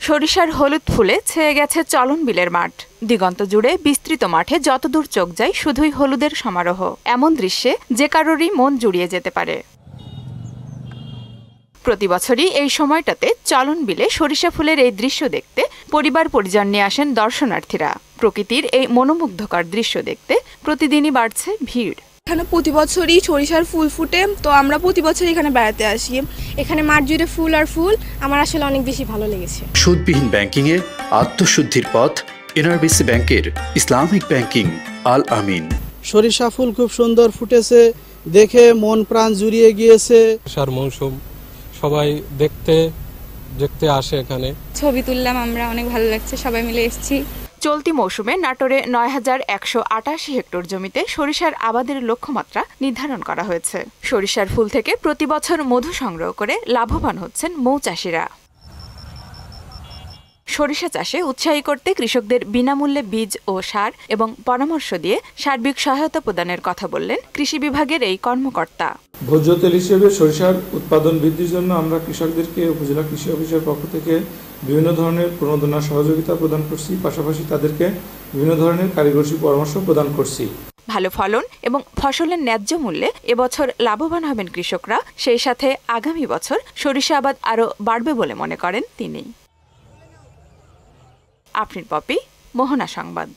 সরিষার হলুদ ফুলে ছেয়ে গেছে চলন বিলের মাঠ। দিগন্ত জুড়ে বিস্তৃত মাঠে যতদূর চোখ যায় শুধুই হলুদের সমারোহ। এমন দৃশ্যে যে কারোরই মন জুড়িয়ে যেতে পারে। প্রতি বছরই এই সময়টাতে চলন বিলে সরিষা ফুলের এই দৃশ্য দেখতে পরিবার পরিজন নিয়ে আসেন দর্শনার্থীরা। প্রকৃতির এই মনোমুগ্ধকর দৃশ্য দেখতে প্রতিদিনই বাড়ছে ভিড়। এখানে প্রতি বছরই সরিষার ফুল ফুটে, তো আমরা প্রতি বছর এখানে বেড়াতে আসি। এখানে মাঠ জুড়ে ফুল আর ফুল আমার আসলে অনেক বেশি ভালো লেগেছে। সুদবিহীন ব্যাংকিংয়ে আত্মশুদ্ধির পথ এনআরবিসি ব্যাংকের ইসলামিক ব্যাংকিং আল আমিন। সরিষা ফুল খুব সুন্দর ফুটেছে, দেখে মন প্রাণ জুড়িয়ে গিয়েছে। বর্ষার মৌসুম, সবাই দেখতে আসে এখানে। ছবি তুললাম আমরা, অনেক ভালো লাগছে, সবাই মিলে এসেছি। চলতি মৌসুমে নাটোরে ৯,১৮৮ হেক্টর জমিতে সরিষার আবাদের লক্ষ্যমাত্রা নির্ধারণ করা হয়েছে। সরিষার ফুল থেকে প্রতি বছর মধু সংগ্রহ করে লাভবান হচ্ছেন মৌচাষীরা। সরিষা চাষে উৎসাহী করতে কৃষকদের বিনামূল্যে বীজ ও সার এবং পরামর্শ দিয়ে সার্বিক সহায়তা প্রদানের কথা বললেন কৃষি বিভাগের এই কর্মকর্তা। ভোজ্য তেল হিসেবে সরিষার উৎপাদন বৃদ্ধির জন্য আমরা কৃষকদেরকে উপজেলা কৃষি অফিসের পক্ষ থেকে বিভিন্ন ধরনের প্রণোদনা সহযোগিতা প্রদান করছি, পাশাপাশি তাদেরকে বিভিন্ন ধরনের কারিগরি পরামর্শ প্রদান করছি। ভালো ফলন এবং ফসলের ন্যায্য মূল্যে এবছর লাভবান হবেন কৃষকরা। সেই সাথে আগামী বছর সরিষা আবাদ আরও বাড়বে বলে মনে করেন তিনি। আফরিন পপি, মোহনা সংবাদ।